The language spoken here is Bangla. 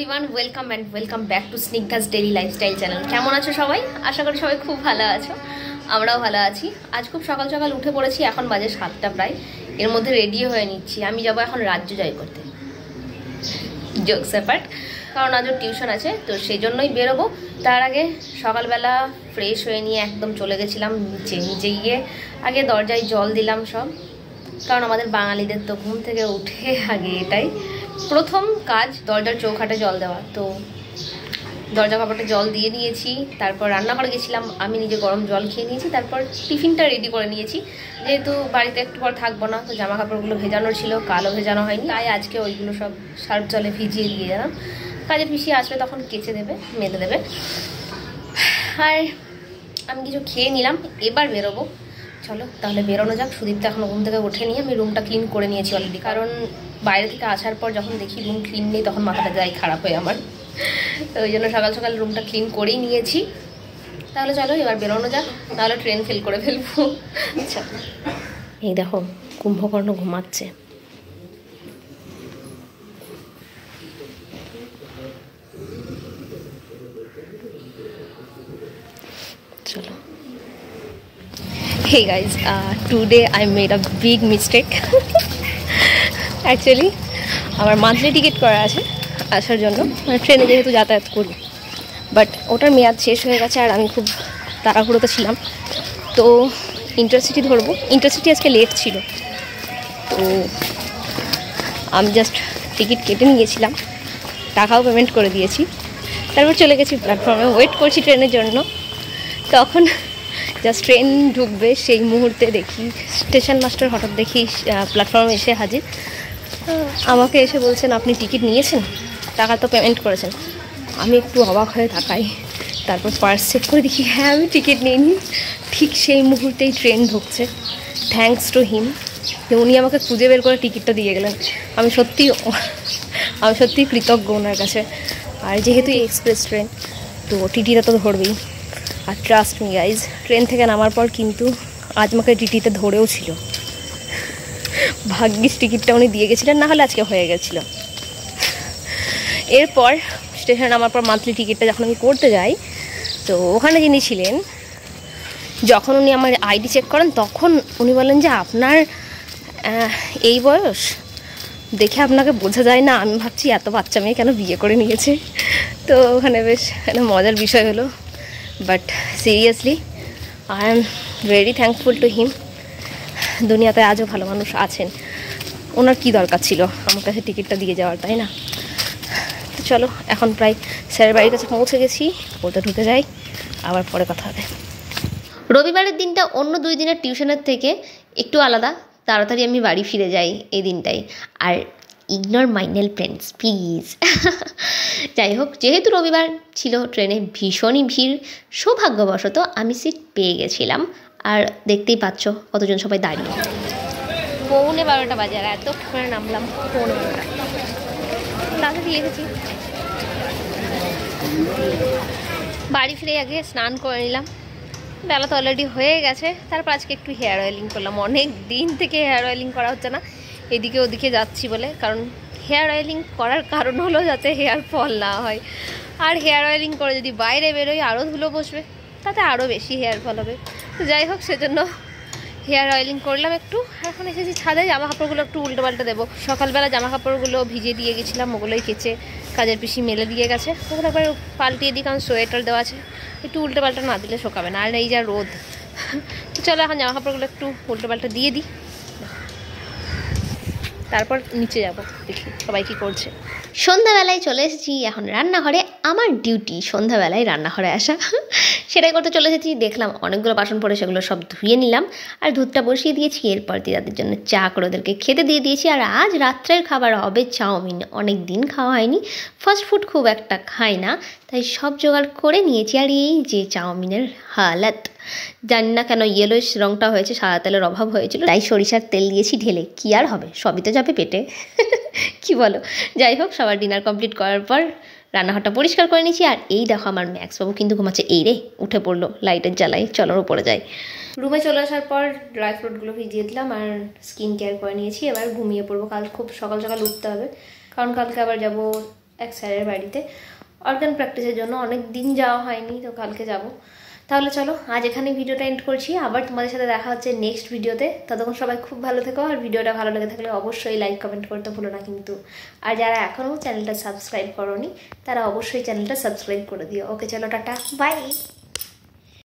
Everyone, welcome back to Snigdha's daily lifestyle channel. কেমন আছো সবাই? আশা করি সবাই খুব ভালো আছো, আমরাও ভালো আছি। আজ খুব সকাল সকাল উঠে পড়েছি, এখন বাজে 7টা প্রায়। এর মধ্যে রেডি হয়ে নিচ্ছি, আমি যাবো এখন রাজ্য জয় করতে। জোকস অ্যাপার্ট, কারণ আজও টিউশন আছে, তো সেই জন্যই বেরোবো। তার আগে সকালবেলা ফ্রেশ হয়ে নিয়ে একদম চলে গেছিলাম নিচে গিয়ে আগে দরজায় জল দিলাম সব, কারণ আমাদের বাঙালিদের তো ঘুম থেকে উঠে আগে এটাই প্রথম কাজ, দরজার চৌকাঠে জল দেওয়া। তো দরজা কাপড়ে জল দিয়ে নিয়েছি, তারপর রান্নাঘরে গেছিলাম, আমি নিজে গরম জল খেয়ে নিয়েছি, তারপর টিফিনটা রেডি করে নিয়েছি। যেহেতু বাড়িতে একটু পর থাকবো না, তো জামা কাপড়গুলো ভেজানোর ছিল, কালো ভেজানো হয়নি, তাই আজকে ওইগুলো সব সার্ফ জলে ভিজিয়ে দিয়ে গেলাম। কাজের পিছিয়ে আসবে, তখন কেচে দেবে, মেলে দেবে। আর আমি কিছু খেয়ে নিলাম, এবার বেরোবো। চলো তাহলে বেরোনো যাক। সুদীপ্তা এখনো ঘুম থেকে ওঠেনি, আমি রুমটা ক্লিন করে নিয়েছি অলরেডি, কারণ বাইরে থেকে আসার পর যখন দেখি রুম ক্লিন নেই তখন মাথাটা যায় খারাপ হয় আমার। তো ওই জন্য সকাল সকাল রুমটা ক্লিন করেই নিয়েছি। তাহলে চলো এবার বেরোনো যাক, তাহলে ট্রেন ফেল করে ফেলবো। আচ্ছা, এই দেখো কুম্ভকর্ণ ঘুমাচ্ছে। চলো। Hey guys, today I made a big mistake. Actually, আমার মান্থলি টিকিট করা আছে আসার জন্য, মানে ট্রেনে যেহেতু যাতায়াত করি, বাট ওটার মেয়াদ শেষ হয়ে গেছে আর আমি খুব তাড়াহুড়োতে ছিলাম। তো ইন্টারসিটি ধরবো, ইন্টারসিটি আজকে লেট ছিল, তো আমি জাস্ট টিকিট কেটে নিয়েছিলাম, টাকাও পেমেন্ট করে দিয়েছি, তারপর চলে গেছি প্ল্যাটফর্মে, ওয়েট করছি ট্রেনের জন্য। তখন জাস্ট ট্রেন ঢুকবে সেই মুহূর্তে দেখি স্টেশন মাস্টার হঠাৎ দেখি প্ল্যাটফর্মে এসে হাজির। আমাকে এসে বলছেন, আপনি টিকিট নিয়েছেন? টাকা তো পেমেন্ট করেছেন। আমি একটু অবাক হয়ে তাকাই, তারপর পার্স চেক করে দেখি হ্যাঁ আমি টিকিট নিইনি। ঠিক সেই মুহূর্তেই ট্রেন ঢুকছে, থ্যাঙ্কস টু হিম, উনি আমাকে খুঁজে বের করে টিকিটটা দিয়ে গেলেন। আমি সত্যিই কৃতজ্ঞ ওনার কাছে। আর যেহেতু এক্সপ্রেস ট্রেন, তো টিটিটা তো ধরবেই। আর ট্রাস্ট মি গাইজ, ট্রেন থেকে নামার পর কিন্তু আজ আমাকে টিটিতে ধরেও ছিল। ভাগ্যিস টিকিটটা উনি দিয়ে গেছিলেন, না হলে আজকে হয়ে গেছিল। এরপর স্টেশনে নামার পর মান্থলি টিকিটটা যখন আমি করতে যাই, তো ওখানে যিনি ছিলেন, যখন উনি আমার আইডি চেক করেন তখন উনি বলেন যে আপনার এই বয়স দেখে আপনাকে বোঝা যায় না। আমি ভাবছি এত বাচ্চা মেয়ে কেন বিয়ে করে নিয়েছে। তো ওখানে বেশ একটা মজার বিষয় হলো, but seriously I am very thankful to him. দুনিয়াতে আজও ভালো মানুষ আছেন, ওনার কি দরকার ছিল আমার কাছে টিকিটটা দিয়ে যাওয়ার, তাই না? তো চলো এখন প্রায় স্যারের বাড়ির কাছে পৌঁছে গেছি, ওটা ঢুকে যাই, আবার পরে কথা হবে। রবিবারের দিনটা অন্য 2 দিনের টিউশনের থেকে একটু আলাদা, তাড়াতাড়ি আমি বাড়ি ফিরে যাই এই দিনটাই। আর ignore my nail friends please. যাই হোক, যেহেতু রবিবার ছিল, ট্রেনে ভীষণই ভিড়, সৌভাগ্যবশত আমি সিট পেয়ে গেছিলাম। আর দেখতেই পাচ্ছ কতজন সবাই দাঁড়িয়ে। 11:15 বাজে আর এত করে নামলাম 11:15। তাড়াতাড়ি লিখেছি। বাড়ি ফিরে আগে স্নান করে নিলাম, বেলা তো অলরেডি হয়ে গেছে। তারপর আজকে একটু হেয়ার অয়েলিং করলাম, অনেক দিন থেকে হেয়ার অয়েলিং করা হচ্ছে না, এদিকে ওদিকে যাচ্ছি বলে। কারণ হেয়ার অয়েলিং করার কারণ হলো যাতে হেয়ার ফল না হয়। আর হেয়ার অয়েলিং করে যদি বাইরে বেরোই আরও ধুলো বসবে, তাতে আরও বেশি হেয়ার ফল হবে। তো যাই হোক, সেজন্য হেয়ার অয়েলিং করলাম একটু। এখন এসেছি ছাদে, জামা কাপড়গুলো একটু উল্টো পাল্টে দেবো। সকালবেলা জামা কাপড়গুলো ভিজে দিয়ে গেছিলাম, ওগুলোই কেচে কাজের পিসি মেলে দিয়ে গেছে, ওগুলো একবার পাল্টিয়ে দিই, কারণ সোয়েটার দেওয়া আছে, একটু উল্টো পাল্টা না দিলে শোকাবে না। আর এই যা রোদ, তো চলো এখন জামা কাপড়গুলো একটু উল্টো পাল্টা দিয়ে দিই, তারপর নিচে যাবো, দেখি সবাই কী করছে। সন্ধ্যাবেলায় চলে এসেছি এখন রান্নাঘরে। আমার ডিউটি সন্ধ্যাবেলায় রান্নাঘরে আসা, সেটাই করতে চলে এসেছি। দেখলাম অনেকগুলো বাসন পড়ে, সেগুলো সব ধুয়ে নিলাম আর দুধটা বসিয়ে দিয়েছি। এরপর দিদাদের জন্য চা করে ওদেরকে খেতে দিয়ে দিয়েছি। আর আজ রাত্রের খাবার হবে চাউমিন, অনেক দিন খাওয়া হয়নি, ফাস্ট ফুড খুব একটা খাই না, তাই সব জোগাড় করে নিয়েছি। আর এই যে চাউমিনের হালাত, জানি না কেন ইয়েলোইশ রঙটা হয়েছে, সাদা তেলের অভাব হয়েছিল, তাই সরিষার তেল দিয়েছি ঢেলে। কি আর হবে, সবই তো যাবে পেটে, কি বলো? যাই হোক, সবার ডিনার কমপ্লিট করার পর রান্নাঘরটা পরিষ্কার করে নিয়েছি। আর এই দেখো আমার ম্যাক্সবাবু কিন্তু ঘুমাচ্ছে, এই রে উঠে পড়লো লাইটের জ্বালাই। চলো উপরে যাই। রুমে চলে আসার পর ড্রাই ফ্রুটগুলো ভিজিয়ে দিলাম আর স্কিন কেয়ার করে নিয়েছি। এবার ঘুমিয়ে পড়বো, কাল খুব সকাল সকাল উঠতে হবে, কারণ কালকে আবার যাবো এক স্যারের বাড়িতে অর্গান প্র্যাকটিসের জন্য। অনেক দিন যাওয়া হয়নি, তো কালকে যাব। তাহলে চলো আজ এখানে ভিডিওটা এন্ড করছি, আবার তোমাদের সাথে দেখা হচ্ছে নেক্সট ভিডিওতে। ততক্ষণ সবাই খুব ভালো থেকো, আর ভিডিওটা ভালো লেগে থাকলে অবশ্যই লাইক কমেন্ট করতে ভুলো না কিন্তু। আর যারা এখনও চ্যানেলটা সাবস্ক্রাইব করোনি তারা অবশ্যই চ্যানেলটা সাবস্ক্রাইব করে দিও। ওকে চলো, টাটা, বাই।